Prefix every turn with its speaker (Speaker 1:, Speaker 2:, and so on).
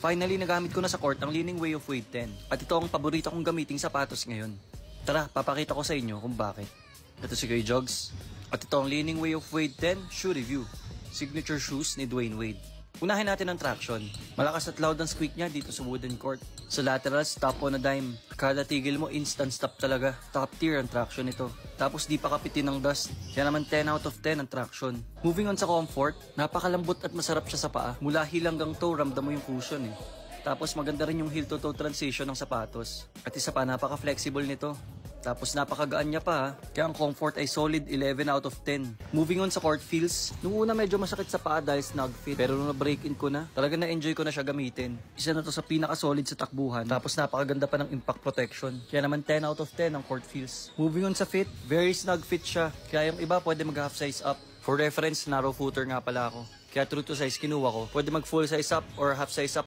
Speaker 1: Finally, nagamit ko na sa court ang Li-Ning Way of Wade 10. At ito ang paborito kong gamiting sapatos ngayon. Tara, papakita ko sa inyo kung bakit. Ito si Kuya Jogs. At ito ang Li-Ning Way of Wade 10 Shoe Review. Signature shoes ni Dwayne Wade. Unahin natin ang traction. Malakas at loud ang squeak niya dito sa wooden court. Sa laterals, top on a dime. Kada tigil mo, instant stop talaga. Top tier ang traction nito. Tapos di pa kapitin ng dust. Kaya naman 10 out of 10 ang traction. Moving on sa comfort, napakalambot at masarap siya sa paa. Mula heel hanggang toe, ramdam mo yung cushion eh. Tapos maganda rin yung heel to toe transition ng sapatos. At isa pa, napaka-flexible nito. Tapos napakagaan niya pa ha. Kaya ang comfort ay solid 11 out of 10. Moving on sa court feels, nung una medyo masakit sa paa dahil snug fit. Pero nung na-break in ko na, talaga na-enjoy ko na siya gamitin. Isa na to sa pinaka-solid sa takbuhan. Tapos napakaganda pa ng impact protection. Kaya naman 10 out of 10 ang court feels. Moving on sa fit, very snug fit siya. Kaya yung iba pwede mag-half size up. For reference, narrow footer nga pala ako. Kaya true to size kinuha ko. Pwede mag full size up or half size up